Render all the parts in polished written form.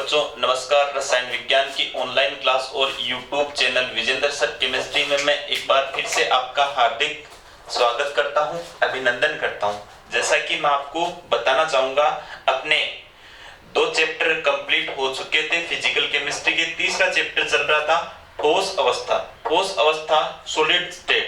बच्चों, नमस्कार। रसायन विज्ञान की ऑनलाइन क्लास और YouTube channel Vijendra sir chemistry में मैं एक बार फिर से आपका हार्दिक स्वागत करता हूं, अभिनंदन करता हूं। जैसा कि मैं आपको बताना चाहूंगा, अपने 2 चैप्टर कंप्लीट हो चुके थे फिजिकल केमिस्ट्री के। तीसरा चैप्टर चल रहा था ठोस अवस्था सॉलिड स्टेट।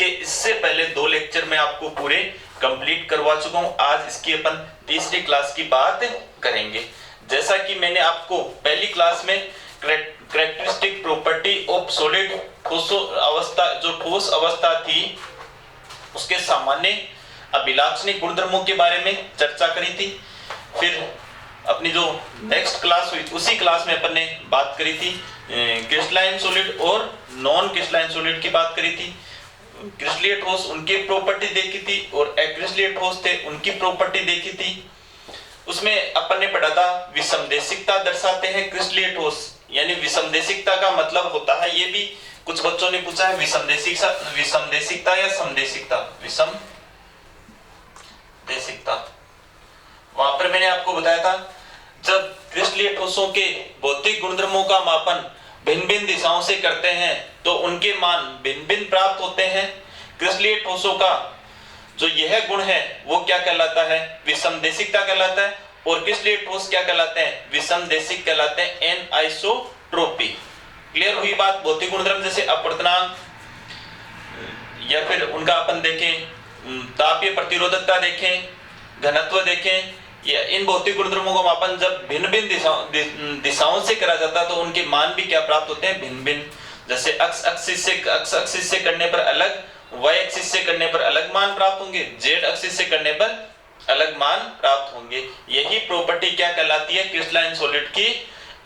इससे पहले 2 लेक्चर मैं आपको पूरे कंप्लीट करवा चुका हूं। आज इसकी अपन तीसरी क्लास की बात करेंगे। जैसा कि मैंने आपको पहली क्लास में कैरेक्टरिस्टिक प्रॉपर्टी ऑफ सॉलिड ठोस अवस्था, जो ठोस अवस्था थी, उसके सामान्य अभिलाक्षणिक गुणधर्मों के बारे में चर्चा करी थी। फिर अपनी जो नेक्स्ट क्लास हुई, उसी क्लास में अपन ने बात करी थी क्रिस्टलाइन सॉलिड और नॉन क्रिस्टलाइन सॉलिड की बात करी थी। क्रिस्टलीय ठोस, उनकी प्रॉपर्टी देखी थी, और अक्रिस्टलीय ठोस थे, उनकी प्रॉपर्टी देखी थी। उसमें अपन ने पढ़ा था विसमदेशिकता दर्शाते हैं क्रिस्टलीय ठोस, यानी विसमदेशिकता का मतलब होता है, ये भी कुछ बच्चों ने पूछा है, विसमदेशिकता या समदेशिकता। विसमदेशिकता, वहां पर मैंने आपको बताया था, जब क्रिस्टलीय ठोसों के भौतिक गुणधर्मों का मापन भिन्न भिन्न दिशाओं से करते हैं तो उनके मान भिन्न भिन्न प्राप्त होते हैं। क्रिस्टलीय ठोसों का जो यह गुण है वो क्या कहलाता है? विसमदेशिकता कहलाता है। और क्रिस्टलीय ठोस क्या कहलाते हैं? विसमदेशिक कहलाते हैं, एनआइसोट्रोपी। क्लियर हुई बात? भौतिक गुणधर्म जैसे अपवर्तनांक, या फिर उनका अपन देखें तापीय प्रतिरोधकता देखें, घनत्व देखें, या इन भौतिक गुणधर्मों का मापन जब भिन्न भिन्न दिशाओं से करा जाता है तो उनके मान भी क्या प्राप्त होते हैं? भिन्न भिन्न। जैसे एक्स एक्सिस से करने पर अलग, वाई एक्सिस से करने पर अलग मान प्राप्त होंगे, जेड एक्सिस से करने पर अलग मान प्राप्त होंगे। यही प्रॉपर्टी क्या कहलाती है? क्रिस्टलाइन सॉलिड की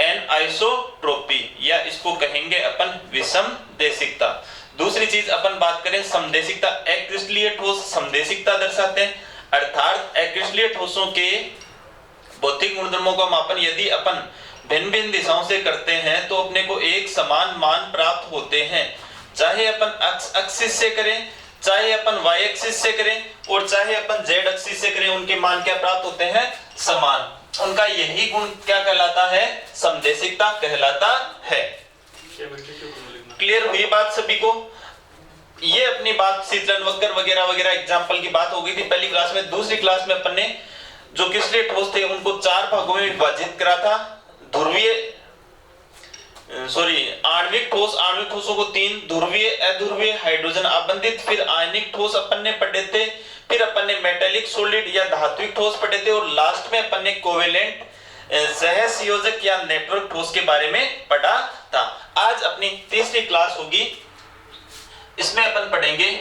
एनआइसोट्रोपी, या इसको कहेंगे अपन विसमदेशिकता। दूसरी चीज अपन बात करें समदेशिकता। अक्रिस्टलीय ठोस समदेशिकता दर्शाते हैं, अर्थात अक्रिस्टलीय ठोसों के भौतिक गुणधर्मों का मापन यदि अपन भिन्न भिन्न दिशाओं से करते हैं तो अपने को एक समान मान प्राप्त होते हैं। चाहे अपन एक्स एक्सिस से करें, चाहे अपन वाई एक्सिस से करें, और चाहे अपन जेड एक्सिस से करें, उनके मान क्या प्राप्त होते हैं? समान। उनका यही गुण क्या कहलाता है? समदेशिकता कहलाता है। क्लियर हुई बात सभी को? ये अपनी बात शीतलन वक्र वगैरह वगैरह एग्जाम्पल की बात हो गई थी पहली क्लास में। दूसरी क्लास में अपन ने जो क्रिस्टलीय ठोस थे उनको 4 भागों में विभाजित करा था। आणविक ठोसों को 3, ध्रुवीय, अध्रुवीय, हाइड्रोजन आबंधित। फिर आयनिक ठोस अपन ने पढ़े थे। फिर अपन ने मेटेलिक सॉलिड या धात्विक ठोस पढ़े थे, और लास्ट में अपन ने कोवेलेंट सहसंयोजक या नेटवर्क ठोस के बारे में पढ़ा था। आज अपनी तीसरी क्लास होगी, इसमें अपन पढ़ेंगे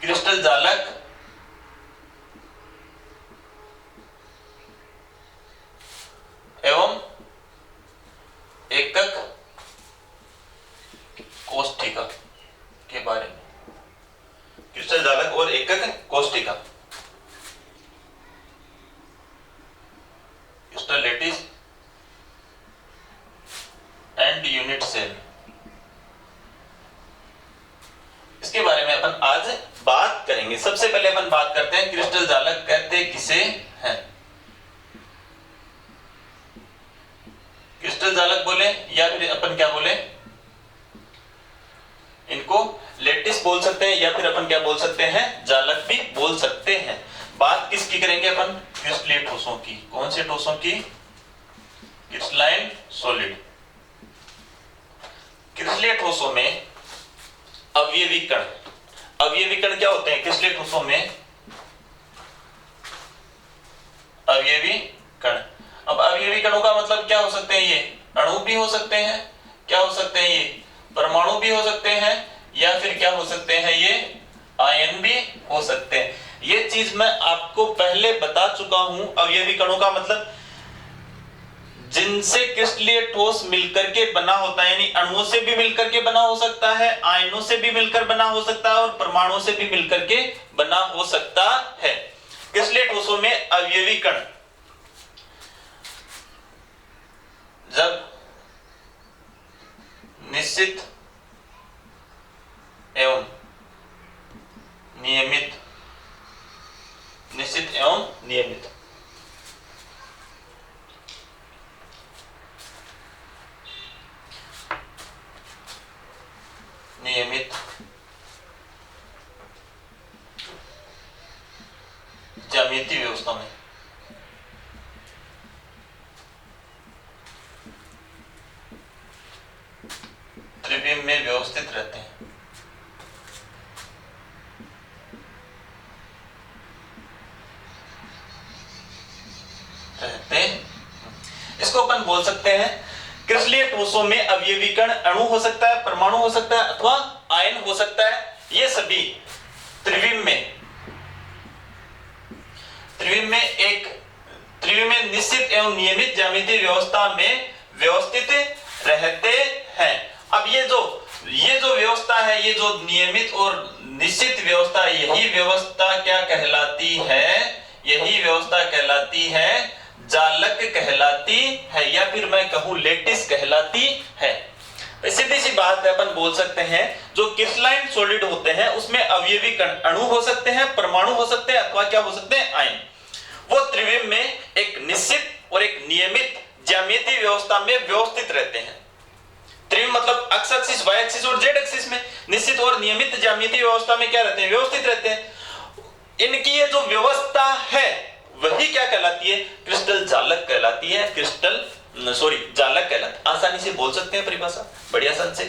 क्रिस्टल जालक, एवं एकक कोष्ठिका के बारे में। क्रिस्टल जालक और एकक कोष्ठिका, crystal lattice and unit cell, इसके बारे में अपन आज बात करेंगे। सबसे पहले अपन बात करते हैं क्रिस्टल जालक कहते किसे हैं। क्रिस्टल जालक बोले या फिर अपन क्या बोले, इनको लैटिस बोल सकते हैं, या फिर अपन क्या बोल सकते हैं? जालक भी बोल सकते हैं। बात किसकी करेंगे अपन? क्रिस्टलीय ठोसों की। कौन से ठोसों की? Crystalline solid. क्रिस्टलीय ठोसों में अवयवी कण, अवयवी कण क्या होते हैं क्रिस्टलीय ठोसों में? अवयवी कण। अब अवयवी कणों का मतलब क्या हो सकते हैं? ये अणु भी हो सकते हैं, क्या हो सकते हैं? ये परमाणु भी हो सकते हैं, या फिर क्या हो सकते हैं? ये आयन भी हो सकते हैं। ये चीज मैं आपको पहले बता चुका हूं। अवयवी कणों का मतलब जिनसे क्रिस्टलीय ठोस मिलकर के बना होता है, यानी अणुओं से भी मिलकर के बना हो सकता है, आयनों से भी मिलकर बना हो सकता है, और परमाणुओं से भी मिलकर के बना हो सकता है। क्रिस्टलीय ठोसों में अवयवी कण जब निश्चित एवं नियमित ज्यामितीय व्यवस्था में। त्रिविम में व्यवस्थित रहते हैं। इसको अपन बोल सकते हैं क्रिस्टलीय ठोसों में अवयवीकरण अणु हो सकता है, परमाणु हो सकता है अथवा आयन हो सकता है। ये सभी त्रिविम में निश्चित एवं नियमित ज्यामितीय व्यवस्था में व्यवस्थित रहते हैं। अब ये जो व्यवस्था है, ये जो नियमित और निश्चित व्यवस्था, यही व्यवस्था क्या कहलाती है? यही व्यवस्था कहलाती है जालक कहलाती है, या फिर मैं कहूं लेटिस कहलाती है। सीधी सी बात है, अपन बोल सकते हैं जो क्रिस्टलाइन सॉलिड होते हैं उसमें अवयवीकरण अणु हो सकते हैं, परमाणु हो सकते हैं अथवा क्या हो सकते हैं? आयन। वो त्रिविम में एक निश्चित और एक नियमित ज्यामितीय व्यवस्था में व्यवस्थित रहते हैं। त्रिविम मतलब एक्स एक्सिस, वाई एक्सिस और जेड एक्सिस में निश्चित और नियमित ज्यामितीय व्यवस्था में क्या रहते हैं? व्यवस्थित रहते हैं। इनकी ये जो व्यवस्था है वही क्या कहलाती है? क्रिस्टल जालक कहलाती है। जालक कहलाती है। आसानी से बोल सकते हैं परिभाषा, बड़ी आसान से।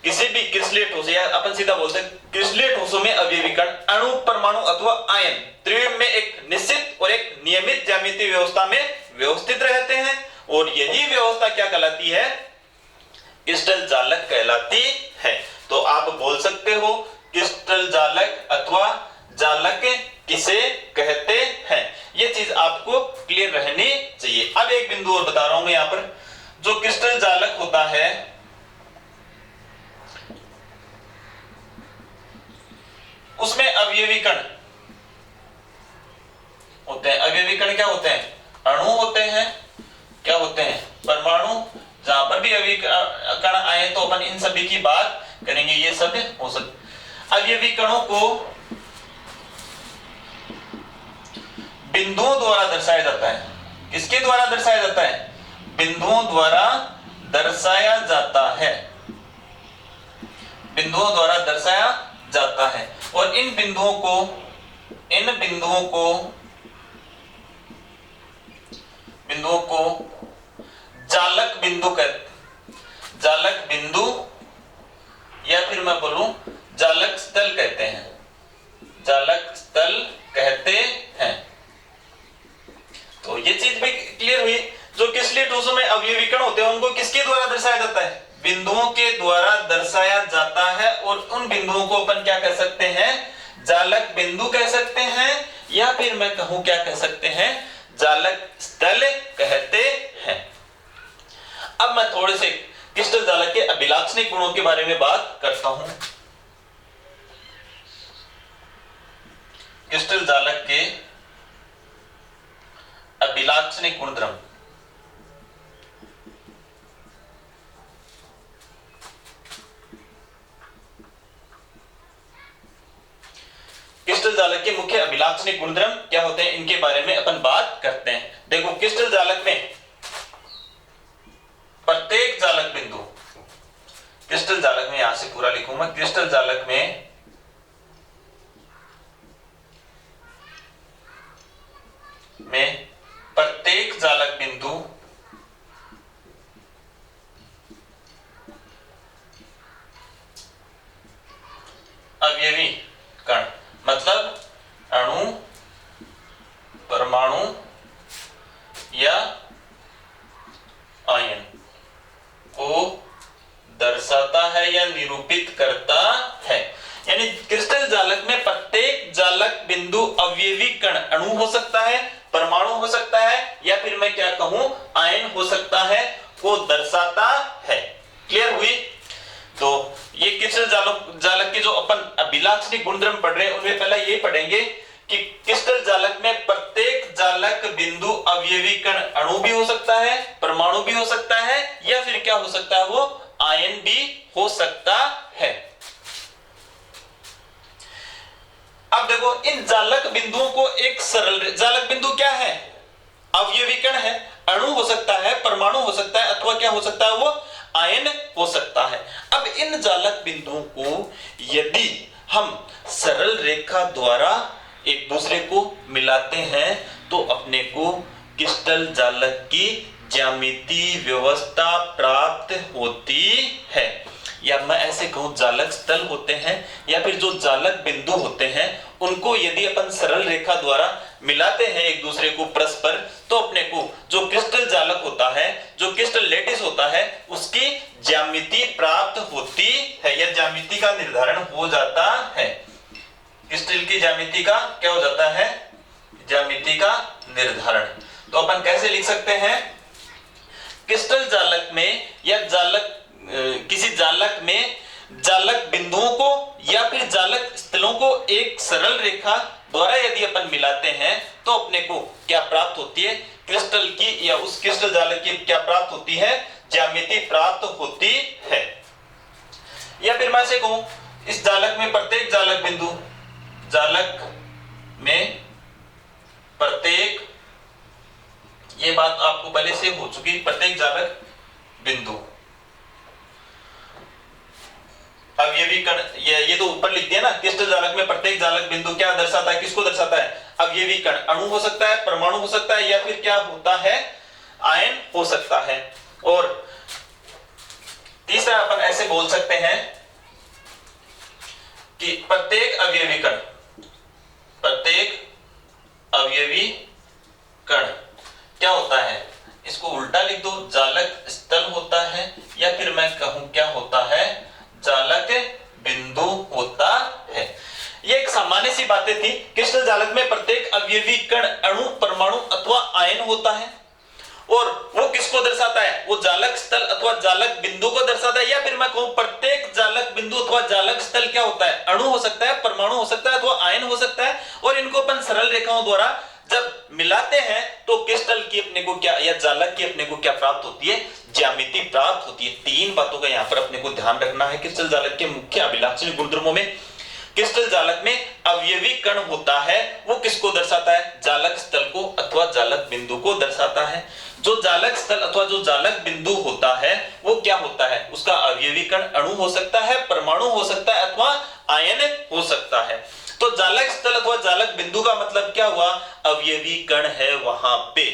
किसी भी क्रिस्टलीय ठोस, या अपन सीधा बोलते हैं क्रिस्टलीय ठोसों में अवयवीकरण अणु, परमाणु अथवा आयन त्रिविम में एक निश्चित और एक नियमित ज्यामितीय व्यवस्था में व्यवस्थित रहते हैं, और यही व्यवस्था क्या कहलाती है? क्रिस्टल जालक कहलाती है। तो आप बोल सकते हो क्रिस्टल जालक अथवा जालक किसे कहते हैं। ये चीज आपको क्लियर रहनी चाहिए। अब एक बिंदु और बता रहा हूं मैं यहां पर, जो क्रिस्टल जालक होता है उसमें अवयवीकरण होते हैं। अवयवीकरण क्या होते हैं? अणु होते हैं। क्या होते हैं? परमाणु। जहां पर भी अवयवीकरण आए तो अपन इन सभी की बात करेंगे। ये सब हो सकते। अवयवीकरणों को बिंदुओं द्वारा दर्शाया जाता है। किसके द्वारा दर्शाया जाता है? बिंदुओं द्वारा दर्शाया जाता है। बिंदुओं द्वारा दर्शाया जाता है। और इन बिंदुओं को जालक बिंदु या फिर मैं बोलूं जालक स्थल कहते हैं। जालक स्थल कहते हैं। तो ये चीज भी क्लियर हुई। जो क्रिस्टलीय ठोसों में अवयवीकरण होते हैं उनको किसके द्वारा दर्शाया जाता है? बिंदुओं के द्वारा दर्शाया जाता है। और उन बिंदुओं को अपन क्या कह सकते हैं? जालक बिंदु कह सकते हैं, या फिर मैं कहूं क्या कह सकते हैं? जालक स्थल कहते हैं। अब मैं थोड़े से क्रिस्टल जालक के अभिलाक्षणिक गुणों के बारे में बात करता हूं। क्रिस्टल जालक के अभिलाक्षणिक गुणधर्म। क्रिस्टल जालक के मुख्य अभिलाक्षणिक गुणधर्म क्या होते हैं, इनके बारे में अपन बात करते हैं। देखो, क्रिस्टल जालक में प्रत्येक जालक बिंदु, क्रिस्टल जालक में यहां से पूरा लिखूंगा, क्रिस्टल जालक में प्रत्येक जालक बिंदु अवयवी कण मतलब अणु, परमाणु या आयन को दर्शाता है या निरूपित करता है। यानी क्रिस्टल जालक में प्रत्येक जालक बिंदु अवयवी कण अणु हो सकता है, परमाणु हो सकता है, या फिर मैं क्या कहूं आयन हो सकता है, को दर्शाता है। क्लियर हुई? तो ये क्रिस्टल जालक के जो अपन अभिलाक्षणिक गुणधर्म पढ़ रहे हैं उनमें पहला ये पढ़ेंगे कि क्रिस्टल जालक में प्रत्येक जालक बिंदु अवयवी कण अणु भी हो सकता है, परमाणु भी हो सकता है, या फिर क्या हो सकता है, वो आयन भी हो सकता है। अब देखो, इन जालक बिंदुओं को एक सरल जालक बिंदु क्या है? अवयवी कण है, अणु हो सकता है, परमाणु हो सकता है, अथवा क्या हो सकता है, वो आयन हो सकता है। अब इन जालक बिंदुओं को यदि हम सरल रेखा द्वारा एक दूसरे को मिलाते हैं तो अपने को क्रिस्टल जालक की ज्यामितीय व्यवस्था प्राप्त होती है। या मैं ऐसे कहूं जालक स्थल होते हैं या फिर जो जालक बिंदु होते हैं उनको यदि अपन सरल रेखा द्वारा मिलाते हैं एक दूसरे को परस्पर, तो अपने को जो क्रिस्टल जालक होता है, जो क्रिस्टल लैटिस होता है, उसकी ज्यामिति प्राप्त होती है या ज्यामिति का निर्धारण हो जाता है। क्रिस्टल की ज्यामिति का क्या हो जाता है? ज्यामिति का निर्धारण। तो अपन कैसे लिख सकते हैं? क्रिस्टल जालक में या जालक किसी जालक में जालक बिंदुओं को या फिर जालक स्थलों को एक सरल रेखा द्वारा यदि अपन मिलाते हैं तो अपने को क्या प्राप्त होती है? क्रिस्टल की या उस क्रिस्टल जालक की क्या प्राप्त होती है? ज्यामिति प्राप्त होती है। या फिर मैं से कहूं इस जालक में प्रत्येक जालक बिंदु, जालक में प्रत्येक, ये बात आपको पहले से हो चुकी, प्रत्येक जालक बिंदु अवयवी कण, ये तो ऊपर लिख दिया ना, क्रिस्टल जालक में प्रत्येक जालक बिंदु क्या दर्शाता है? किसको दर्शाता है? अवयवी कण। अणु हो सकता है, परमाणु हो सकता है, या फिर क्या होता है? आयन हो सकता है। और तीसरा अपन ऐसे बोल सकते हैं कि प्रत्येक अवयवी कण, प्रत्येक अवयवी कण क्या होता है? इसको उल्टा लिख दो, जालक स्थल होता है, या फिर मैं कहूं क्या होता है? जालक बिंदु होता है। ये एक सामान्य सी बातें थी। क्रिस्टल जालक में प्रत्येक अवयवी कण अणु, परमाणु अथवा आयन होता है। और वो किसको दर्शाता है? वो जालक स्थल अथवा जालक बिंदु को दर्शाता है। या फिर मैं कहूं प्रत्येक जालक बिंदु अथवा जालक स्थल क्या होता है? अणु हो सकता है, परमाणु हो सकता है अथवा आयन हो सकता है। और इनको अपन सरल रेखाओं द्वारा जब मिलाते हैं तो क्रिस्टल की अपने को क्या, या जालक की अपने को क्या प्राप्त होती है? ज्यामिति प्राप्त होती है। तीन बातों का यहां पर अपने को ध्यान रखना है। क्रिस्टल जालक के मुख्य अभिलाक्षणिक गुणधर्मों में क्रिस्टल जालक में अवयवी कण होता है, वो किसको दर्शाता है? जालक स्थल को अथवा जालक बिंदु को दर्शाता है। जो जालक स्थल अथवा जो जालक बिंदु होता है वो क्या होता है? उसका अवयवी कण अणु हो सकता है, परमाणु हो सकता है अथवा आयन हो सकता है। तो जालक स्थल अथवा जालक बिंदु का मतलब क्या हुआ? अवयवी कण है वहां पे।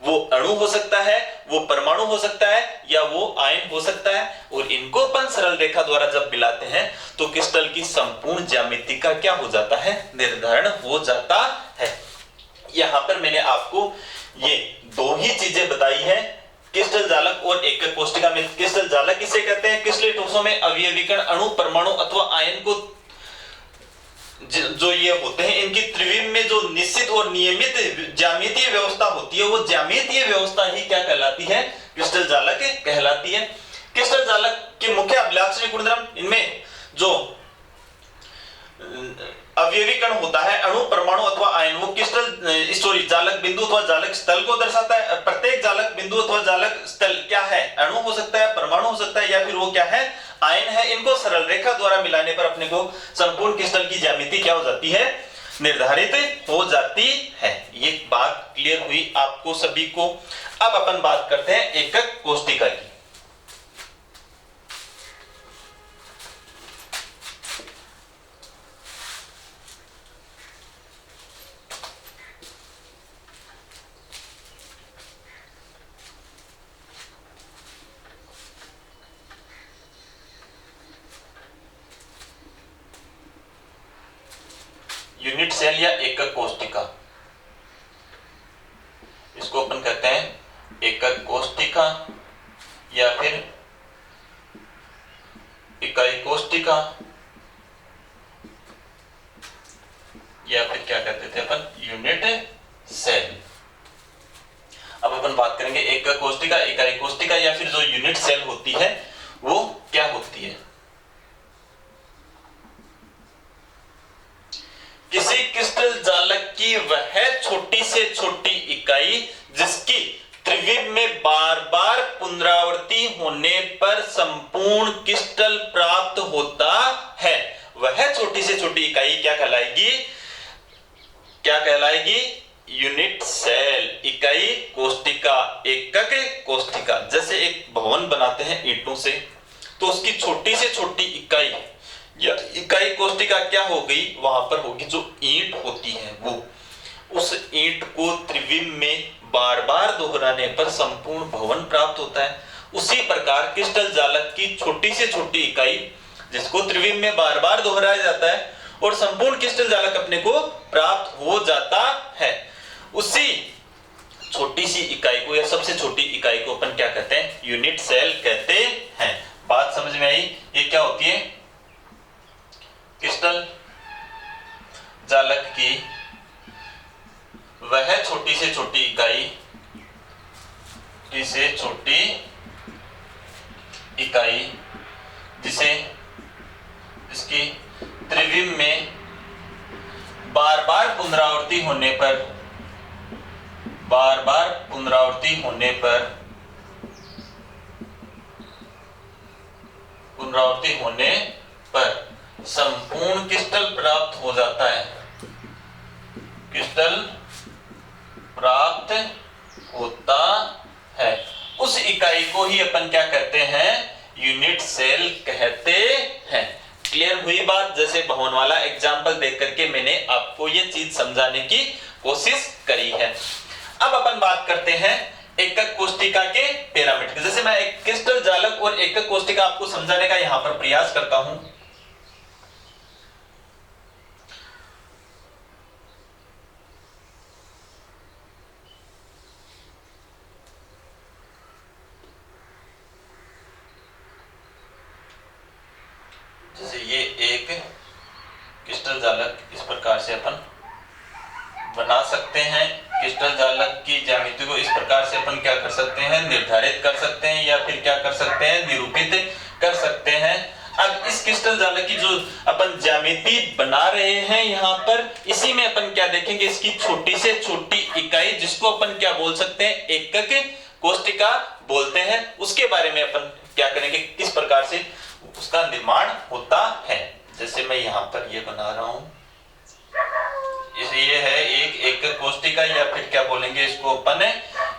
वो अणु हो सकता है, वो परमाणु हो सकता है, या वो आयन हो सकता है। और इनको अपन सरल रेखा द्वारा जब मिलाते हैं तो क्रिस्टल की संपूर्ण ज्यामिति का क्या हो जाता है? निर्धारण हो जाता है। यहां पर मैंने आपको ये दो ही चीजें बताई है, क्रिस्टल जालक और एकक कोष्ठिका में। क्रिस्टल जालक किसे कहते हैं? क्रिस्टलीय ठोसों में अवयवी कण अणु, परमाणु अथवा आयन को जो ये होते हैं, इनकी त्रिविम में जो निश्चित और नियमित ज्यामितीय व्यवस्था होती है, वो ज्यामितीय व्यवस्था ही क्या कहलाती है? क्रिस्टल जालक कहलाती है। क्रिस्टल जालक के मुख्य अभिलाक्षणिक गुणधर्म, इनमें जो अवयवी कण होता है, अणु, परमाणु अथवा आयन, वो क्रिस्टल जालक बिंदु अथवा जालक स्थल को दर्शाता है। प्रत्येक जालक बिंदु अथवा जालक स्थल क्या है? अणु हो सकता है, परमाणु हो सकता है, या फिर वो क्या है? आयन है। इनको सरल रेखा द्वारा मिलाने पर अपने को संपूर्ण क्रिस्टल की ज्यामिति क्या हो जाती है? निर्धारित हो जाती है। ये बात क्लियर हुई आपको सभी को। अब अपन बात करते हैं एकक कोष्ठिका की। यूनिट सेल या एकक कोष्ठिका, इसको अपन कहते हैं एकक कोष्ठिका या फिर इकाई कोष्ठिका, या फिर क्या कहते थे अपन? Unit cell. अब अपन बात करेंगे एकक कोष्ठिका, इकाई कोष्ठिका या फिर जो यूनिट सेल होती है वो क्या होती है। किसी क्रिस्टल जालक की वह छोटी से छोटी इकाई जिसकी त्रिविम में बार बार पुनरावृत्ति होने पर संपूर्ण क्रिस्टल प्राप्त होता है, वह छोटी से छोटी इकाई क्या कहलाएगी? क्या कहलाएगी? यूनिट सेल, इकाई कोष्ठिका, एकक कोष्ठिका। जैसे एक भवन बनाते हैं ईंटों से, तो उसकी छोटी से छोटी इकाई या इकाई कोष्टिका क्या हो गई, वहां पर होगी जो ईंट होती है वो, उस ईंट को त्रिविम में बार बार दोहराने पर संपूर्ण भवन प्राप्त होता है। उसी प्रकार क्रिस्टल जालक की छोटी से छोटी इकाई जिसको त्रिविम में बार बार दोहराया जाता है और संपूर्ण क्रिस्टल जालक अपने को प्राप्त हो जाता है। उसी छोटी सी इकाई को या सबसे छोटी इकाई को अपन क्या कहते हैं, यूनिट सेल कहते हैं। बात समझ में आई? ये क्या होती है, क्रिस्टल जालक की वह छोटी से छोटी इकाई, से छोटी इकाई जिसे इसकी त्रिविम में बार बार पुनरावृत्ति होने पर, बार बार पुनरावृत्ति होने पर, पुनरावृत्ति होने पर संपूर्ण क्रिस्टल प्राप्त हो जाता है, क्रिस्टल प्राप्त होता है। उस इकाई को ही अपन क्या कहते हैं, यूनिट सेल कहते हैं। क्लियर हुई बात? जैसे भवन वाला एग्जांपल देख करके मैंने आपको ये चीज समझाने की कोशिश करी है। अब अपन बात करते हैं एकक कोष्टिका के पैरामीटर। जैसे मैं एक क्रिस्टल जालक और एकक कोष्टिका आपको समझाने का यहां पर प्रयास करता हूं। जैसे ये एक क्रिस्टल जालक इस प्रकार से अपन बना सकते हैं। क्रिस्टल जालक की ज्यामिति को इस प्रकार से अपन क्या कर सकते हैं, निर्धारित कर सकते हैं या फिर क्या कर सकते हैं, निरूपित कर सकते हैं। अब इस क्रिस्टल जालक की जो अपन ज्यामिति बना रहे हैं यहाँ पर, इसी में अपन क्या देखेंगे, इसकी छोटी से छोटी इकाई जिसको अपन क्या बोल सकते हैं, एकक कोष्टिका बोलते हैं, उसके बारे में अपन क्या करेंगे, किस प्रकार से उसका निर्माण होता है। जैसे मैं यहाँ पर ये बना रहा हूं, ये है एक एकक कोष्टिका या फिर क्या बोलेंगे इसको अपन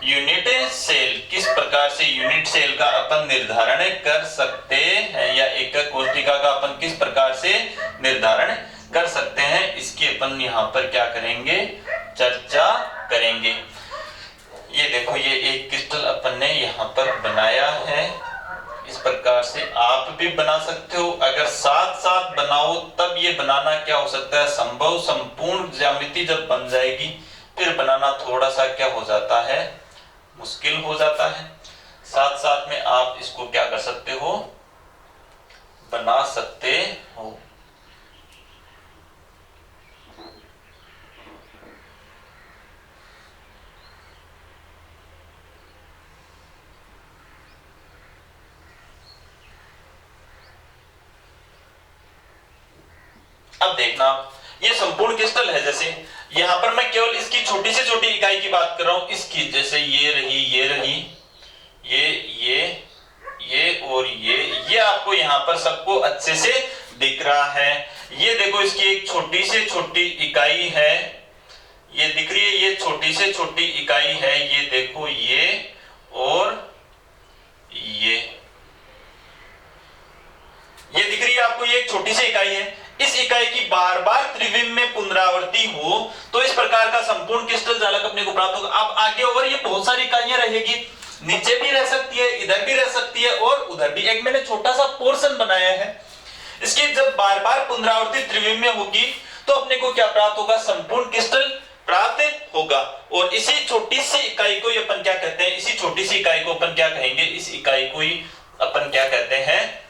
यूनिट सेल। किस प्रकार से यूनिट सेल का अपन निर्धारण कर सकते हैं या एकक कोष्टिका का अपन किस प्रकार से निर्धारण कर सकते हैं, इसकी अपन यहाँ पर क्या करेंगे, चर्चा करेंगे। ये देखो, ये एक क्रिस्टल अपन ने यहाँ पर बनाया है। इस प्रकार से आप भी बना सकते हो। अगर साथ साथ बनाओ तब ये बनाना क्या हो सकता है, संभव। संपूर्ण ज्यामिति जब बन जाएगी फिर बनाना थोड़ा सा क्या हो जाता है, मुश्किल हो जाता है। साथ साथ में आप इसको क्या कर सकते हो, बना सकते हो। अब देखना, ये संपूर्ण क्रिस्टल है। जैसे यहां पर मैं केवल इसकी छोटी से छोटी इकाई की बात कर रहा हूं, इसकी जैसे ये रही, ये रही, ये और ये आपको यहां पर सबको अच्छे से दिख रहा है। ये देखो, इसकी एक छोटी से छोटी इकाई है, ये दिख रही है, ये छोटी से छोटी इकाई है। ये देखो, ये और ये दिख रही है आपको, ये एक छोटी सी इकाई है। इस इकाई की बार बार त्रिविम में पुनरावृत्ति हो तो इस प्रकार का संपूर्ण क्रिस्टल जालक अपने को प्राप्त होगा। अब आगे और ये बहुत सारी इकाइयां रहेगी, नीचे भी रह सकती है, इधर भी रह सकती है और उधर भी। एक मैंने छोटा सा पोर्शन बनाया है, इसकी जब बार बार पुनरावृत्ति त्रिविम में होगी तो अपने को क्या प्राप्त होगा, संपूर्ण क्रिस्टल प्राप्त होगा। और इसी छोटी सी इकाई को अपन क्या कहते हैं, इसी छोटी सी इकाई को अपन क्या कहेंगे, इस इकाई को ही अपन क्या कहते हैं,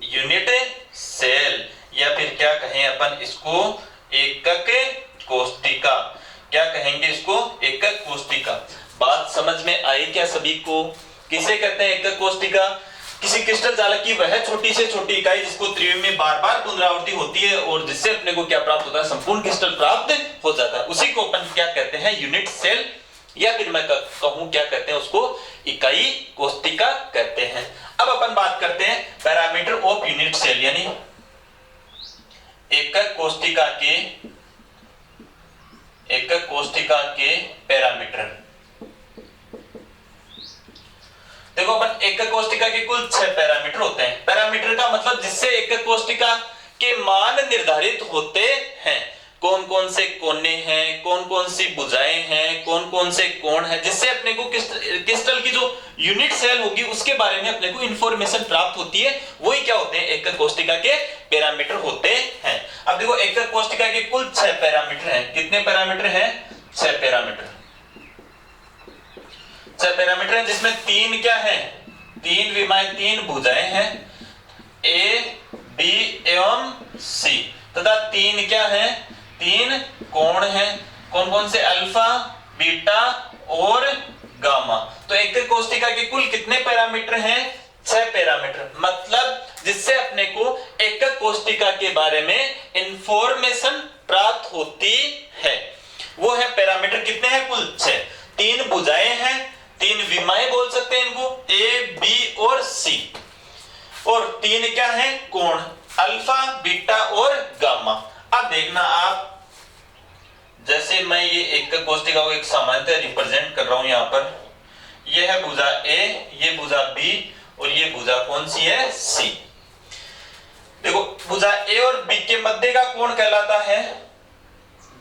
यूनिट सेल, या फिर क्या कहें अपन इसको, एकक कोष्टिका। क्या कहेंगे इसको, एकक कोष्टिका। बात समझ में आई क्या सभी को? किसे कहते हैं एकक कोष्टिका? किसी क्रिस्टल जालक की वह छोटी से छोटी इकाई जिसको त्रिविम में बार बार पुनरावृत्ति होती है और जिससे अपने को क्या प्राप्त होता है, संपूर्ण क्रिस्टल प्राप्त हो जाता है। उसी को अपन क्या कहते हैं, यूनिट सेल, या फिर मैं कहूं क्या कहते हैं उसको, इकाई कोष्टिका कहते हैं। अब अपन बात करते हैं पैरामीटर ऑफ यूनिट सेल, यानी एकक कोष्टिका के पैरामीटर। देखो अपन एकक कोष्टिका के कुल 6 पैरामीटर होते हैं। पैरामीटर का मतलब जिससे एकक कोष्टिका के मान निर्धारित होते हैं। कौन कौन से कोने हैं, कौन कौन सी भुजाएं हैं, कौन कौन से कोण हैं, जिससे अपने को क्रिस्टल की जो यूनिट सेल होगी उसके बारे में अपने को इंफॉर्मेशन प्राप्त होती है। वही क्या होते हैं, एकक कोष्टिका के पैरामीटर होते हैं। अब देखो एकक कोष्टिका के कुल 6 पैरामीटर हैं। कितने पैरामीटर हैं? 6 पैरामीटर। 6 पैरामीटर हैं जिसमें 3 क्या है? 3 विमाएं, 3 भुजाएं हैं, ए, बी एवं सी, तथा 3 क्या है? 3 कोण हैं। कौन कौन से? अल्फा, बीटा और गामा। तो एकक कोष्टिका के कुल कितने पैरामीटर हैं? 6 पैरामीटर। मतलब जिससे अपने को एकक कोष्टिका के बारे में इंफॉर्मेशन प्राप्त होती है वो है पैरामीटर। कितने हैं? कुल 6। 3 भुजाएं हैं, 3 विमाएं बोल सकते हैं इनको, ए, बी और सी, और 3 क्या है? कोण, अल्फा, बीटा और गामा। अब देखना आप, जैसे मैं ये एकक कोष्टिका को एक सामान्यतः रिप्रेजेंट कर रहा हूं यहां पर। ये है भुजा ए, ये भुजा बी और ये भुजा कौन सी है? सी। देखो भुजा ए और बी के मध्य का कोण कहलाता है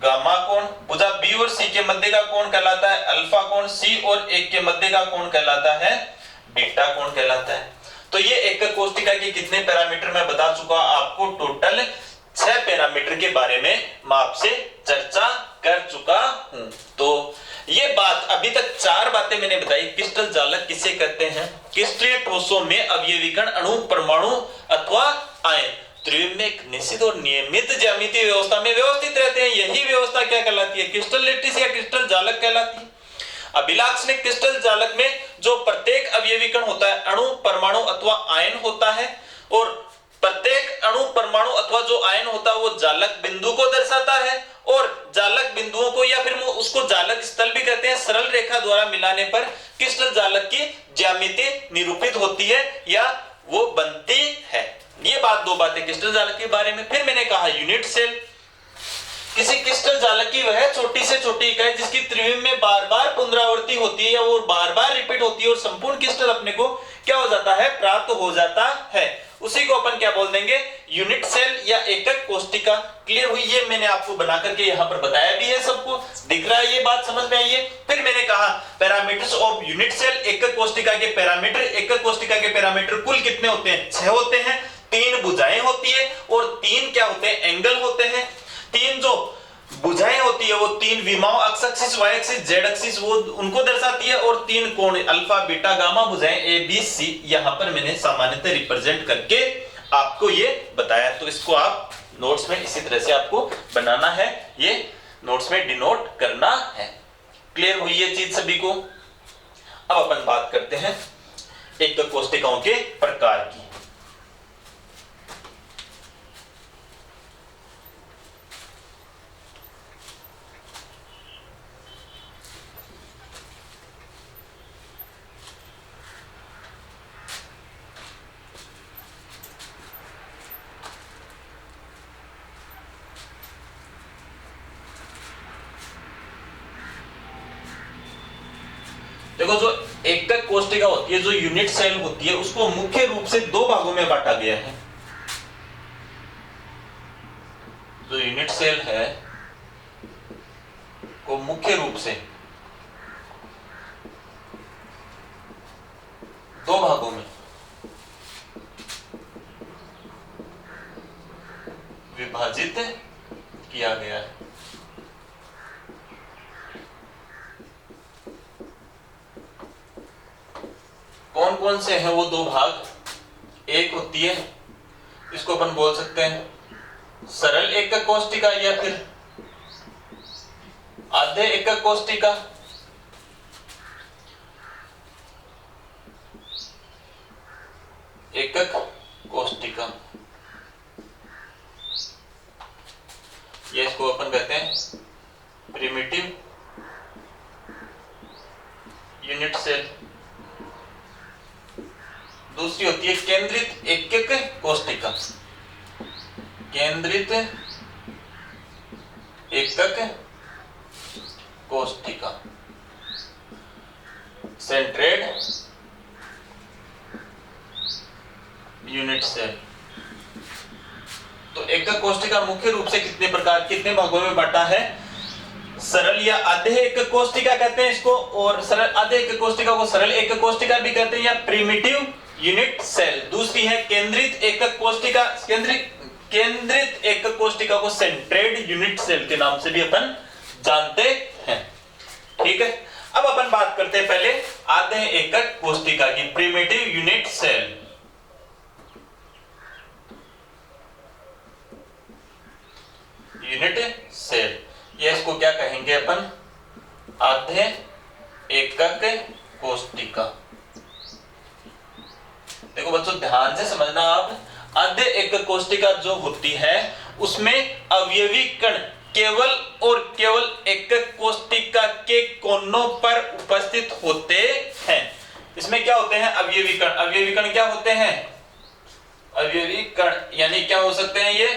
गामा कोण। भुजा बी और सी के मध्य का कोण कहलाता है अल्फा कोण। सी और ए के मध्य का कोण कहलाता है बीटा कोण कहलाता है। तो ये एकक कोष्टिका के कितने पैरामीटर मैं बता चुका आपको। टोटल 6 पैरामीटर के बारे में मैं आपसे चर्चा कर चुका हूं। तो ये बात, अभी तक 4 बातें मैंने बताई। क्रिस्टल जालक किसे कहते हैं? क्रिस्टलीय ठोसों में अवयवीकरण अणु, परमाणु अथवा आयन त्रिविम में एक निश्चित और नियमित ज्यामितीय व्यवस्था में व्यवस्थित रहते हैं। यही व्यवस्था क्या कहलाती है? क्रिस्टल लैटिस या क्रिस्टल जालक कहलाती है। अभिलाक्षणिक क्रिस्टल जालक में जो प्रत्येक अवयवीकरण होता है अणु, परमाणु अथवा आयन होता है, और प्रत्येक अणु, परमाणु अथवा जो आयन होता है वो जालक बिंदु को दर्शाता है, और जालक बिंदुओं को या फिर उसको जालक स्थल भी कहते हैं। सरल रेखा द्वारा मिलाने पर क्रिस्टल जालक की ज्यामिति निरूपित होती है या वो बनती है। ये बात, 2 बातें क्रिस्टल जालक के बारे में। फिर मैंने कहा यूनिट सेल। किसी क्रिस्टल जालक की वह छोटी से छोटी इकाई जिसकी त्रिविम में बार-बार पुनरावृत्ति होती है या वो बार-बार रिपीट होती है और संपूर्ण क्रिस्टल अपने को क्या हो जाता है? प्राप्त हो जाता है। उसी को अपन क्या बोल देंगे? यूनिट सेल या एकक कोष्टिका। क्लियर हुई? ये मैंने आपको बना करके यहाँ पर बताया भी है, सबको दिख रहा है, ये बात समझ में आई है। फिर मैंने कहा पैरामीटर्स ऑफ यूनिट सेल, एकक कोष्टिका के पैरामीटर। एकक कोष्टिका के पैरामीटर कुल कितने होते हैं? 6 होते हैं। 3 भुजाएं होती है और 3 क्या होते हैं? एंगल होते हैं। 3 जो भुजाएं होती है वो 3 विमाओं, X axis, Y axis, Z axis, वो उनको दर्शाती है, और 3 कोण, अल्फा, बीटा, गामा भुजाएं ए, बी, सी, यहां पर मैंने सामान्यतः रिप्रेजेंट करके आपको ये बताया। तो इसको आप नोट्स में इसी तरह से आपको बनाना है, ये नोट्स में डिनोट करना है। क्लियर हुई ये चीज सभी को? अब अपन बात करते हैं एकक कोष्टिकाओं के प्रकार की। देखो जो एकक कोष्टिका होती है, जो यूनिट सेल होती है, उसको मुख्य रूप से 2 भागों में बांटा गया है। जो यूनिट सेल है को मुख्य रूप से 2 भागों में विभाजित किया गया है। कौन कौन से हैं वो 2 भाग? एक होती है, इसको अपन बोल सकते हैं सरल एकक कोष्टिका या फिर आधे एकक कोष्टिका। एकक कोष्टिका, ये इसको अपन कहते हैं प्रिमिटिव यूनिट सेल। दूसरी होती है केंद्रित एकक कोष्टिका। केंद्रित एकक कोष्टिका, सेंट्रेड यूनिट सेल। तो एकक कोष्टिका मुख्य रूप से कितने भागों में बांटा है? सरल या आधे एकक कोष्टिका कहते हैं इसको, और सरल आधे एकक कोष्टिका को सरल एकक कोष्टिका भी कहते हैं, या प्रिमिटिव यूनिट सेल। दूसरी है केंद्रित एकक कोष्टिका, केंद्रित एकक कोष्टिका को सेंट्रेड यूनिट सेल के नाम से भी अपन जानते हैं। ठीक है, अब अपन बात करते हैं पहले आधे एकक कोष्टिका की, primitive unit cell. Unit cell, ये इसको क्या कहेंगे अपन? आधे एकक कोष्टिका। देखो बच्चों ध्यान से समझना आप, आधे एकक कोष्टिका जो होती है उसमें अवयवी कण केवल और केवल एकक कोष्टिका के कोनों पर उपस्थित होते हैं। इसमें क्या होते हैं? अवयवी कण। अवयवी कण क्या होते हैं? अवयवी कण यानी क्या हो सकते हैं? ये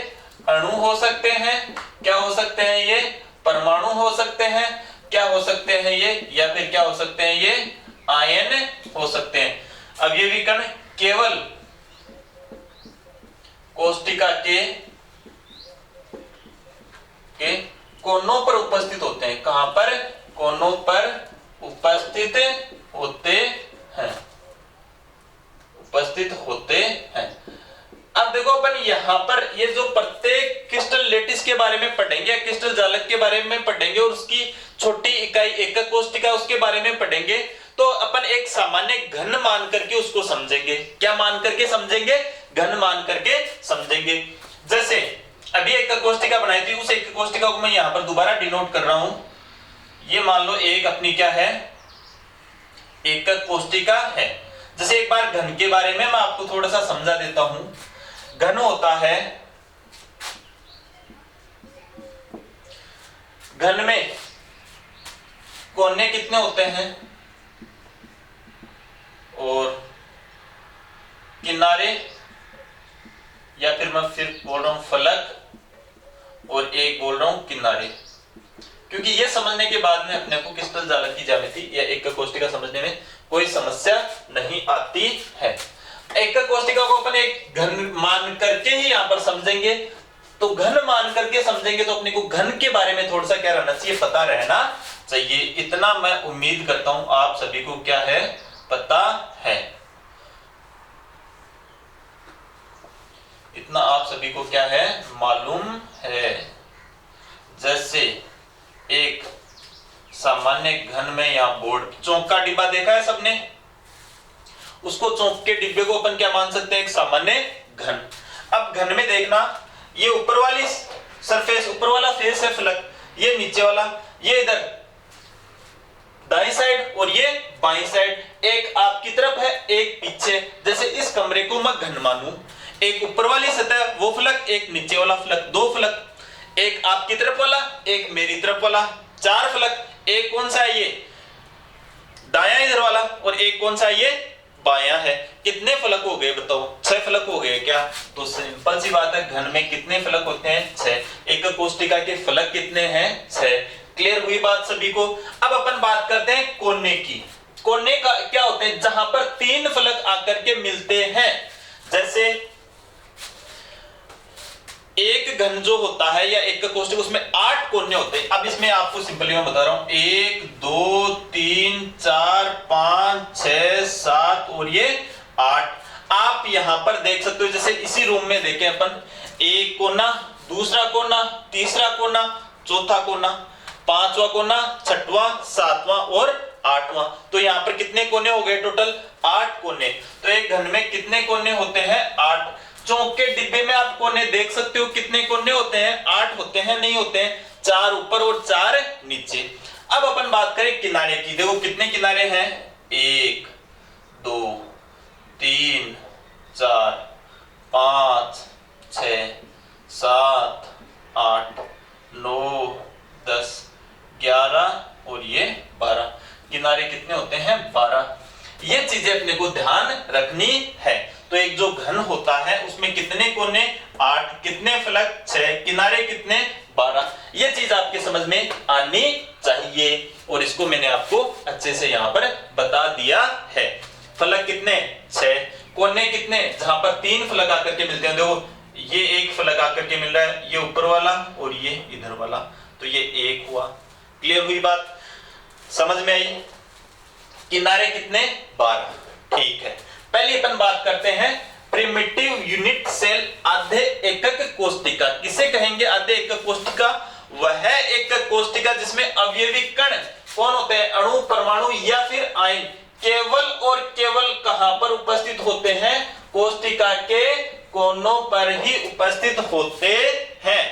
अणु हो सकते हैं, क्या हो सकते हैं? ये परमाणु हो सकते हैं, क्या हो सकते हैं? ये, या फिर क्या हो सकते हैं? ये आयन हो सकते हैं। अवयवी कण केवल कोष्टिका के कोनों पर उपस्थित होते हैं। कहां पर? कोनों पर उपस्थित होते हैं, उपस्थित होते हैं। अब देखो अपन यहां पर ये जो प्रत्येक क्रिस्टल लेटिस के बारे में पढ़ेंगे, क्रिस्टल जालक के बारे में पढ़ेंगे, और उसकी छोटी इकाई एकक कोष्टिका उसके बारे में पढ़ेंगे, तो अपन एक सामान्य घन मान करके उसको समझेंगे। क्या मान करके समझेंगे? घन मान करके समझेंगे। जैसे अभी एकक कोष्टिका बनाई थी, उस एकक कोष्टिका को मैं यहां पर दोबारा डिनोट कर रहा हूं। ये मान लो एक अपनी क्या है? एकक कोष्टिका है। जैसे एक बार घन के बारे में मैं आपको थोड़ा सा समझा देता हूं। घन होता है, घन में कोने कितने होते हैं और किनारे, या फिर मैं फिर बोल रहा हूं फलक, और एक बोल रहा हूं किनारे। क्योंकि ये समझने के बाद में अपने को क्रिस्टल जालक की ज्यामिति या एकक कोष्टिका समझने में कोई समस्या नहीं आती है। एकक कोष्टिका को अपन एक घन मान करके ही यहां पर समझेंगे। तो घन मान करके समझेंगे तो अपने को घन के बारे में थोड़ा सा क्या रहना चाहिए? पता रहना चाहिए। इतना मैं उम्मीद करता हूं आप सभी को क्या है? पता है। इतना आप सभी को क्या है? मालूम है। जैसे एक सामान्य घन में यहां बोर्ड, चौक का डिब्बा देखा है सबने? उसको चौक के डिब्बे को अपन क्या मान सकते हैं? एक सामान्य घन। अब घन में देखना, ये ऊपर वाली सरफेस, ऊपर वाला फेस है फलक, ये नीचे वाला, ये इधर दाईं साइड और ये बाईं साइड, एक आपकी तरफ है एक पीछे। जैसे इस कमरे को मैं घन मानूं, एक ऊपर वाली सतह वो फलक, एक नीचे वाला फलक, दो फलक, एक आपकी तरफ वाला एक मेरी तरफ वाला, चार फलक। एक कौन सा है? ये दाया इधर वाला, और एक कौन सा है? ये बाया है। कितने फलक हो गए बताओ? 6 फलक हो गए क्या? तो सिंपल सी बात है, घन में कितने फलक होते हैं? 6। एकक कोष्टिका के फलक कितने हैं? 6। क्लियर हुई बात सभी को? अब अपन बात करते हैं कोने की। कोने का क्या होते हैं? जहां पर 3 फलक आकर के मिलते हैं। जैसे एक घन जो होता है या एकक कोष्टिका, उसमें 8 कोने होते हैं। अब इसमें आपको सिंपली मैं बता रहा हूं, 1 2 3 4 5 6 7 और ये 8। आप यहां पर देख सकते हो, जैसे इसी रूम में देखें अपन, एक कोना, दूसरा कोना, तीसरा कोना, चौथा कोना, पांचवा कोना, छठवां, सातवां और आठवां। तो यहां पर कितने कोने हो गए? टोटल 8 कोने। तो एक घन में कितने कोने होते हैं? 8। चौक के डिब्बे में आप कोने देख सकते हो, कितने कोने होते हैं? 8 होते हैं? नहीं होते हैं? 4 ऊपर और 4 नीचे। अब अपन बात करें किनारे की। देखो कितने किनारे हैं? 1 2 3 4 5 6 7 8 9 10 11 और ये 12। किनारे कितने होते हैं? 12। ये चीजें अपने को ध्यान रखनी है। तो एक जो घन होता है उसमें कितने कोने? 8। कितने फलक? 6। किनारे कितने? 12। ये चीज आपके समझ में आनी चाहिए, और इसको मैंने आपको अच्छे से यहां पर बता दिया है। फलक कितने? 6। कोने कितने, जहां पर 3 फलक आकर के मिलते हैं, देखो ये एक फलक आकर के मिल रहा है, ये ऊपर वाला और ये इधर वाला, तो ये 1 हुआ। क्लियर हुई बात, समझ में आई? किनारे कितने, 12। ठीक है, पहले अपन बात करते हैं प्रिमिटिव यूनिट सेल आधे एकक कोष्टिका। किसे कहेंगे आधे एकक कोष्टिका? वह एकक कोष्टिका जिसमें अवयवी कण कौन होते हैं, अणु, परमाणु या फिर आयन, केवल और केवल कहां पर उपस्थित होते हैं, कोष्टिका के कोनों पर ही उपस्थित होते हैं।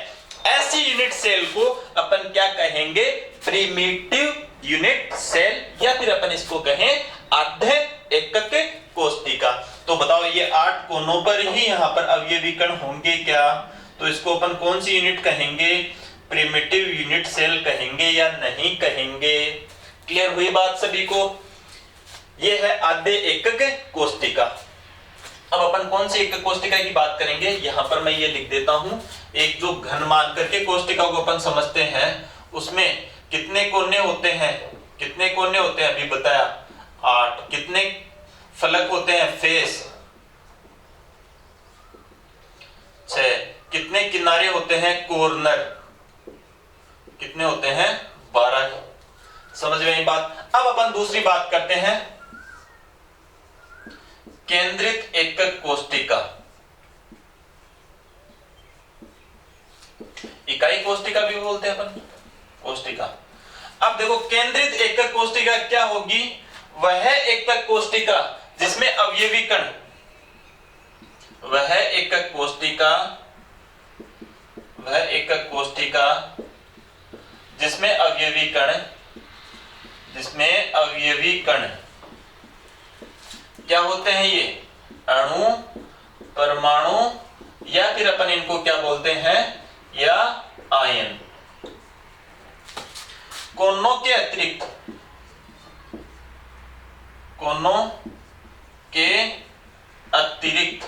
ऐसी यूनिट सेल को अपन क्या कहेंगे, प्रिमिटिव यूनिट सेल, या फिर अपन इसको कहें आधे एकक कोष्टिका। तो बताओ ये 8 कोनों पर ही यहां पर अवयवी कण होंगे क्या? तो इसको अपन कौन सी यूनिट कहेंगे, प्रिमिटिव यूनिट सेल कहेंगे या नहीं कहेंगे? क्लियर हुई बात सभी को? ये है आधे एकक कोष्टिका। अब अपन कौन सी एकक कोष्टिका की बात करेंगे, यहां पर मैं ये लिख देता हूं। एक जो घन मान करके कोष्टिका को अपन समझते हैं, उसमें कितने कोने होते हैं, कितने कोने होते हैं अभी बताया, 8। कितने फलक होते हैं, फेस, 6। कितने किनारे होते हैं, कॉर्नर, कितने होते हैं, 12। समझ में आई बात? अब अपन दूसरी बात करते हैं, केंद्रित एकक कोष्टिका। इकाई कोष्टिका भी बोलते हैं अपन, कोष्टिका। अब देखो केंद्रित एकक कोष्टिका क्या होगी, वह एकक कोष्टिका जिसमें अवयवी कण, वह एकक कोष्टिका, वह एकक कोष्टिका जिसमें अवयवी कण, जिसमें अवयवी कण क्या होते हैं, ये अणु, परमाणु या फिर अपन इनको क्या बोलते हैं, या आयन। कोनों के अतिरिक्त, कोनों के अतिरिक्त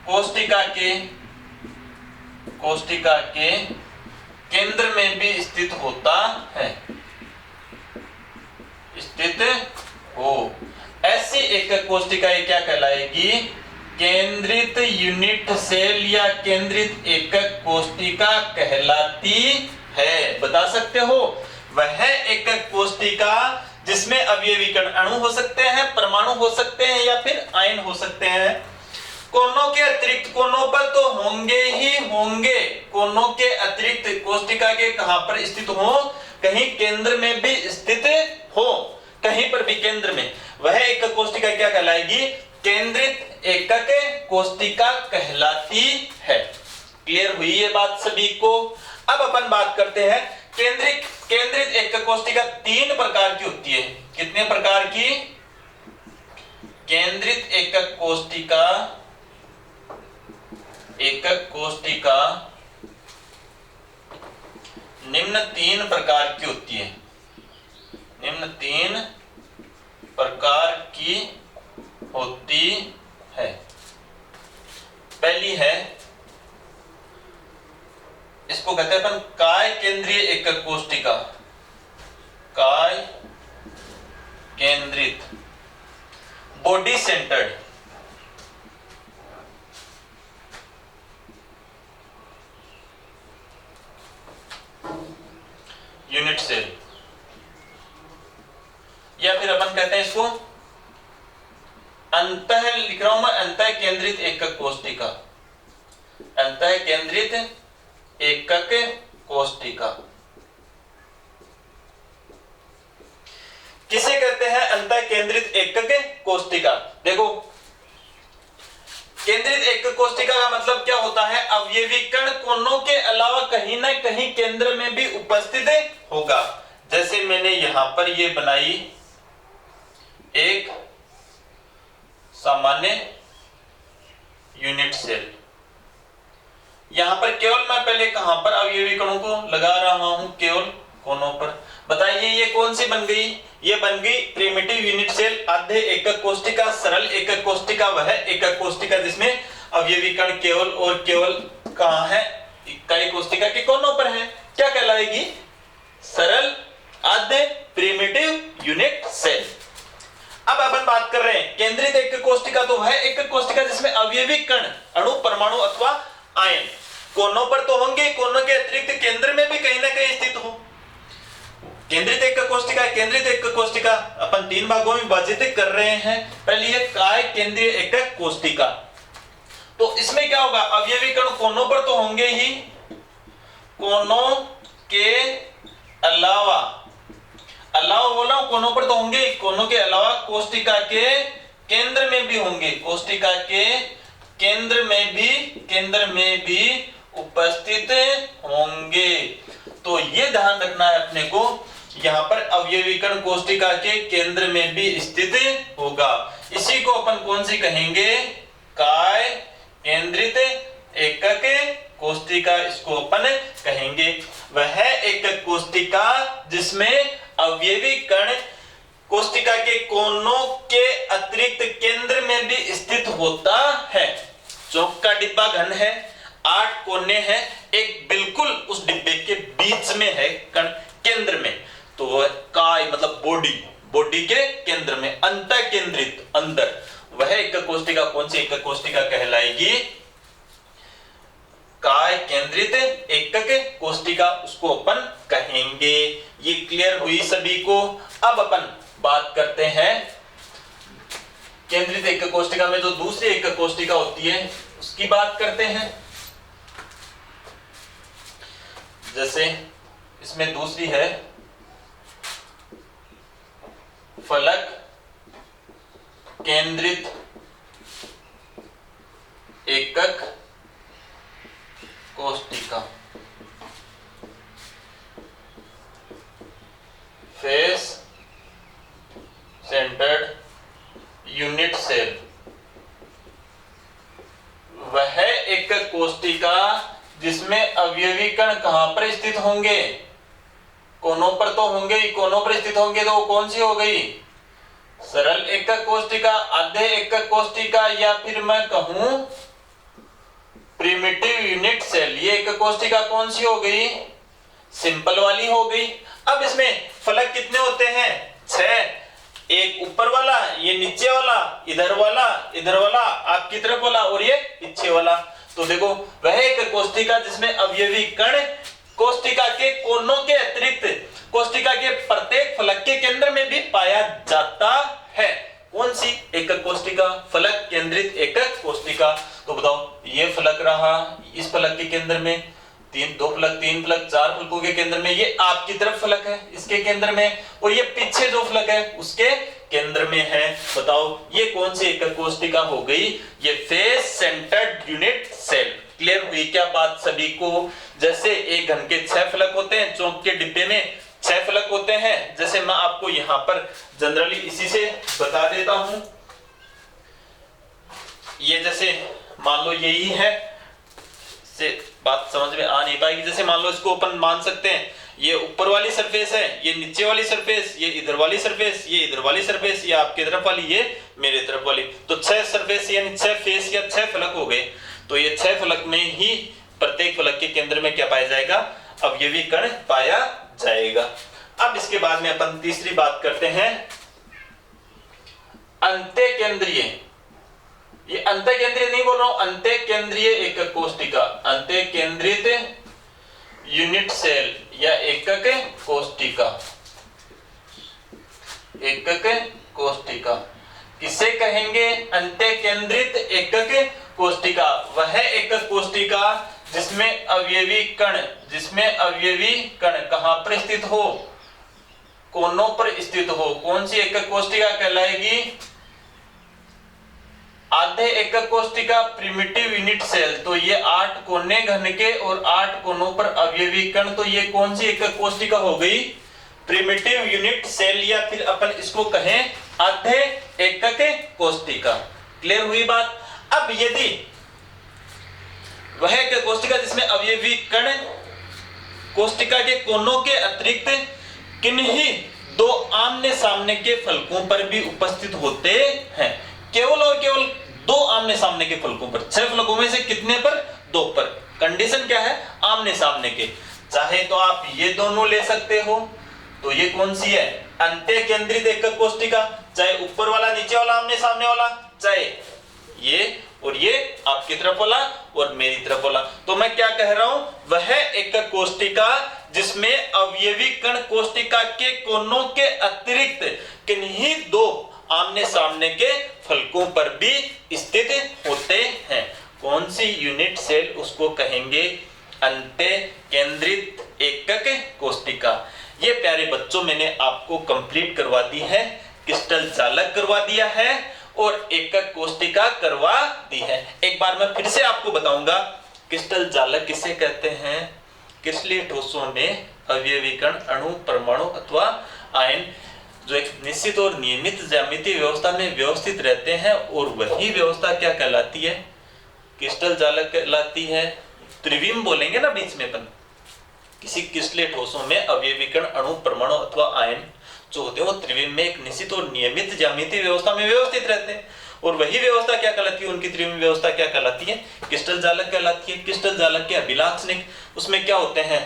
कोष्टिका के केंद्र में भी स्थित होता है, स्थित हो। ऐसी एकक कोष्टिका क्या कहलाएगी, केंद्रित यूनिट सेल या केंद्रित एकक कोष्टिका कहलाती है। बता सकते हो, वह एकक कोष्टिका जिसमें अवयवी कण अणु हो सकते हैं, परमाणु हो सकते हैं या फिर आयन हो सकते हैं। कोनों के अतिरिक्त, कोनों पर तो होंगे ही होंगे, कोनों के अतिरिक्त कोष्टिका के कहां पर स्थित हो, कहीं केंद्र में भी स्थित हो, कहीं पर भी केंद्र में, वह एकक कोष्टिका क्या कहलाएगी, केंद्रित एकक कोष्टिका कहलाती है। क्लियर हुई ये बात सभी को? अब अपन बात करते हैं केंद्रित एकक कोष्टिका 3 प्रकार की होती है। कितने प्रकार की? केंद्रित एकक कोष्टिका निम्न 3 प्रकार की होती है, निम्न 3 प्रकार की होती है। पहली है, इसको कहते हैं अपन काय केंद्रीय एकक कोष्टिका, काय केंद्रित, बॉडी सेंटर्ड, यूनिट सेल, या फिर अपन कहते हैं इसको अंतः, लिख रहा हूं मैं, अंतः केंद्रित एकक कोष्टिका, अंतः केंद्रित एकक कोष्टिका। किसे कहते हैं अंतः केंद्रित एकक कोष्टिका? देखो केंद्रित एकक कोष्टिका का मतलब क्या होता है, अवयवी कण कोनों के अलावा कहीं ना कहीं केंद्र में भी उपस्थित होगा। जैसे मैंने यहां पर ये बनाई एक सामान्य यूनिट सेल, यहां पर केवल मैं पहले कहां पर अवयवी कणों को लगा रहा हूं, केवल कोनों पर। बताइए ये कौन सी बन गई, ये बन गई प्रिमिटिव यूनिट सेल आधे एकक कोष्टिका, सरल एकक कोष्टिका, वह एकक कोष्टिका जिसमें अवयवी कण केवल और केवल कहां है, इकाई कोष्टिका के कोनों पर है। क्या कहलाएगी, सरल आधे प्रिमिटिव यूनिट सेल। अब अपन बात कर रहे हैं केंद्रित एकक कोष्टिका, तो है एकक कोष्टिका जिसमें अवयवी कण, अणु, परमाणु अथवा आयन कोनों पर तो होंगे, कोनों के अतिरिक्त केंद्र में भी कहीं ना कहीं स्थित हो। केंद्रित एकक कोष्टिका, केंद्रित एकक कोष्टिका अपन 3 भागों में विभाजित कर रहे हैं। पहली है काय केंद्रीय एकक कोष्टिका, तो इसमें क्या होगा, अवयवी कण कोनों पर तो होंगे ही, कोनों के अलावा बोला कोनों पर तो होंगे, कोनों के अलावा कोष्टिका के केंद्र में भी होंगे, कोष्टिका के केंद्र में भी उपस्थित होंगे। तो ये ध्यान रखना है अपने को, यहाँ पर अवयवी कण कोष्टिका के केंद्र में भी स्थित होगा। इसी को अपन कौन सी कहेंगे, काय केंद्रित एकक कोष्टिका, इसको अपन कहेंगे। वह एकक कोष्टिका जिसमें अवयवी कण कोष्टिका के कोनों के अतिरिक्त केंद्र में भी स्थित होता है। चौक का डिब्बा घन है, 8 कोने हैं, एक बिल्कुल उस डिब्बे के बीच में है कण, केंद्र में, तो वह काय मतलब बॉडी के केंद्र में, अंतर केंद्रित, अंदर, वह एकक कोष्टिका कौन सी एकक कोष्टिका कहलाएगी, काय केंद्रित एकक कोष्टिका, उसको अपन कहेंगे। ये क्लियर हुई सभी को। अब अपन बात करते हैं केंद्रित एकक कोष्टिका में जो दूसरी एकक कोष्टिका होती है उसकी बात करते हैं। जैसे इसमें दूसरी है फलक केंद्रित एकक कोष्टिका, फेस सेंटर्ड यूनिट सेल। वह एकक कोष्टिका जिसमें अवयवी कण कहां पर स्थित होंगे, कोनों पर तो होंगे, कोनों पर स्थित होंगे, तो कौन सी हो गई, सरल एकक कोष्टिका, आधे एकक कोष्टिका, या फिर मैं कहूं प्रिमिटिव यूनिट सेल। ये एकक कोष्टिका कौन सी हो गई, सिंपल वाली हो गई। अब इसमें फलक कितने होते हैं, 6, एक ऊपर वाला, ये नीचे वाला, इधर वाला, आपकी तरफ वाला, और ये पीछे वाला। तो देखो वह एक कोष्टिका जिसमें अवयवी कण कोष्टिका के कोनों के अतिरिक्त कोष्टिका के प्रत्येक फलक के केंद्र में भी पाया जाता है। कौन सी एकक कोष्टिका, फलक केंद्रित एकक कोष्टिका। तो बताओ, ये फलक रहा, इस फलक के केंद्र में 2 फलक, 3 फलक, 4 फलकों के केंद्र में, ये आपकी तरफ फलक है इसके केंद्र में, और ये पीछे जो फलक है उसके केंद्र में है। बताओ ये कौन सी एकक कोष्टिका हो गई, ये face centred unit cell. Clear हुई क्या बात सभी को। जैसे एक घन के 6 फलक होते हैं, चौक के डिब्बे में 6 फलक होते हैं, जैसे मैं आपको यहां पर जनरली इसी से बता देता हूं। ये जैसे मान लो यही है, से बात समझ में आ नहीं पाएगी। जैसे मान लो इसको अपन मान सकते हैं, ये ऊपर वाली सरफेस है, ये नीचे वाली सरफेस, ये इधर वाली सरफेस, ये इधर वाली सरफेस, ये आपकी तरफ वाली, ये मेरे तरफ वाली। तो 6 सरफेस यानी 6 फेस या 6 फलक हो गए। तो ये 6 फलक में ही प्रत्येक फलक के केंद्र में क्या पाया जाएगा, अवयवी कण पाया जाएगा। अब इसके बाद में अपन तीसरी बात करते हैं, अंत्यकेंद्रीय। ये अंत्यकेंद्रीय नहीं बोल रहा हूं, अंत्यकेंद्रीय एकक कोष्टिका, अंत्यकेंद्रित यूनिट सेल या एकक कोष्टिका। एकक कोष्टिका किसे कहेंगे, अंत्यकेंद्रित एकक कोष्टिका। वह एकक कोष्टिका जिसमें अवयवी कण कहां पर स्थित हो, कोनों पर स्थित हो। कौन सी एकक कोष्टिका कहलाएगी, आधे एकक कोष्टिका, प्रिमिटिव यूनिट सेल। तो ये 8 कोने घन के और 8 कोनों पर अवयवी कण, तो ये कौन सी एकक कोष्टिका हो गई, प्रिमिटिव यूनिट सेल, या फिर अपन इसको कहें आधे एकक कोष्टिका। क्लियर हुई बात। अब यदि वह एकक कोष्टिका जिसमें अवयवी कण कोष्टिका के कोनों के अतिरिक्त किन्हीं 2 आमने सामने के फलकों पर भी उपस्थित होते हैं, केवल और केवल 2 आमने सामने के फलकों पर, 6 फलकों में से कितने पर, 2 पर। कंडीशन क्या है, आमने सामने के। चाहे तो आप ये दोनों ले सकते हो, तो ये कौन सी है? अंत्य केंद्रित एकक कोष्टिका, चाहे ऊपर वाला नीचे वाला आमने सामने वाला, चाहे ये और ये आपकी तरफ वाला और मेरी तरफ वाला। तो मैं क्या कह रहा हूं, वह एकक कोष्टिका जिसमें अवयवी कण कोष्टिका के कोनों के अतिरिक्त किन्हीं दो आमने सामने के फलकों पर भी स्थित होते हैं। कौन सी यूनिट सेल? उसको कहेंगे अंत्य केंद्रित एकक कोष्टिका। ये प्यारे बच्चों मैंने आपको कंप्लीट करवा दी है, क्रिस्टल जालक करवा दिया है और एकक कोष्टिका करवा दी है। एक बार मैं फिर से आपको बताऊंगा, क्रिस्टल जालक किसे कहते हैं? क्रिस्टलीय ठोसों में अवयवी कण अणु, परमाणु अथवा आयन जो एक निश्चित और नियमित ज्यामितीय व्यवस्था में व्यवस्थित रहते हैं, और वही व्यवस्था क्या कहलाती है? क्रिस्टल जालक कहलाती है। त्रिविम बोलेंगे ना बीच में अपन, किसी क्रिस्टलीय ठोसों में अवयवी कण अणु, परमाणु अथवा आयन जो होते हैं वो त्रिविम में एक निश्चित और नियमित ज्यामितीय व्यवस्था में व्यवस्थित रहते हैं, और वही व्यवस्था क्या कहलाती है? उनकी त्रिविम व्यवस्था क्या कहलाती है? क्रिस्टल जालक कहलाती है। क्रिस्टल जालक के अभिलाक्षणिक उसमें क्या होते हैं?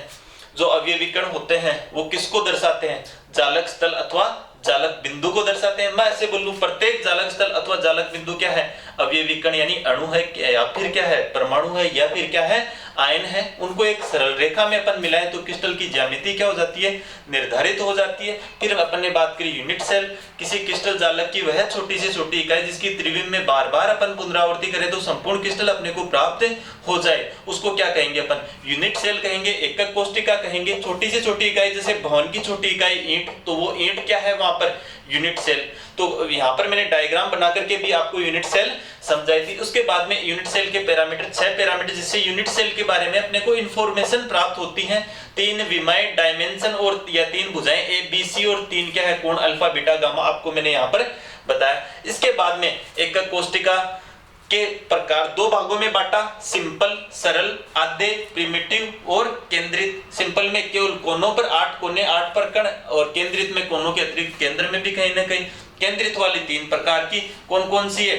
जो अवयवी कण होते हैं वो किसको दर्शाते हैं? जालक स्थल अथवा जालक बिंदु को दर्शाते हैं। मैं ऐसे बोलूं, प्रत्येक जालक स्थल अथवा जालक बिंदु क्या है? अवयवी कण यानी अणु है या फिर क्या है? परमाणु है या फिर क्या है? आयन है। उनको एक सरल रेखा में अपन मिलाएं तो क्रिस्टल की ज्यामिति क्या हो जाती है? निर्धारित हो जाती है। फिर अपन ने बात करी यूनिट सेल, किसी क्रिस्टल जालक की वह छोटी से छोटी इकाई जिसकी त्रिविम में बार बार अपन पुनरावृत्ति करें तो संपूर्ण क्रिस्टल अपने को प्राप्त हो जाए, उसको क्या कहेंगे अपन? यूनिट सेल कहेंगे, एकक कोष्टिका कहेंगे। छोटी से छोटी इकाई जैसे भवन की छोटी इकाई ईंट, तो वो ईंट क्या है वहां पर? Unit cell. तो यहाँ पर मैंने डायग्राम बना करके भी आपको यूनिट सेल समझाई थी। उसके बाद में यूनिट सेल के पैरामीटर, 6 पैरामीटर, जिससे यूनिट सेल के बारे में अपने को इंफॉर्मेशन प्राप्त होती है। 3 विमाएं डायमेंशन और या 3 भुजाएं ए बी सी और 3 क्या है? कोण अल्फा बीटा गामा, आपको मैंने यहाँ पर बताया। इसके बाद में एकक कोष्टिका के प्रकार 2 भागों में बांटा, सिंपल सरल, आधे प्रिमिटिव और केंद्रित। सिंपल में केवल कोनों पर 8 कोने, 8 पर कण, और केंद्रित में कोनों के अतिरिक्त केंद्र में भी कहीं ना कहीं। केंद्रित वाली 3 प्रकार की कौन कौन सी है?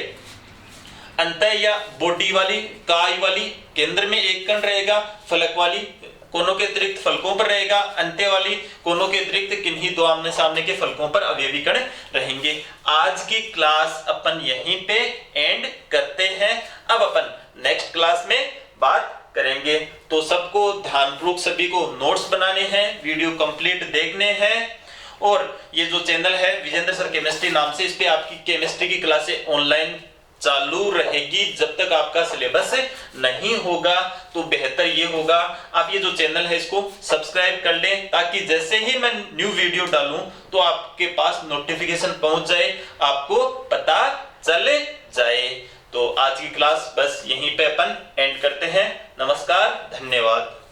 अंतः या बॉडी वाली, काय वाली, केंद्र में एक कण रहेगा, फलक वाली कोनों के अतिरिक्त फलकों पर रहेगा, अंत्य वाली कोनों के अतिरिक्त किन्हीं दो आमने सामने के फलकों पर अवयवी कण रहेंगे। आज की क्लास अपन यहीं पे एंड करते हैं। अब अपन नेक्स्ट क्लास में बात करेंगे। तो सबको ध्यानपूर्वक सभी को नोट्स बनाने हैं, वीडियो कंप्लीट देखने हैं, और ये जो चैनल है विजेंद्र सर केमिस्ट्री नाम से, इस पे आपकी केमिस्ट्री की क्लासें ऑनलाइन चालू रहेगी जब तक आपका सिलेबस नहीं होगा। तो बेहतर ये होगा आप ये जो चैनल है इसको सब्सक्राइब कर लें, ताकि जैसे ही मैं न्यू वीडियो डालूं तो आपके पास नोटिफिकेशन पहुंच जाए, आपको पता चले जाए। तो आज की क्लास बस यहीं पे अपन एंड करते हैं। नमस्कार, धन्यवाद।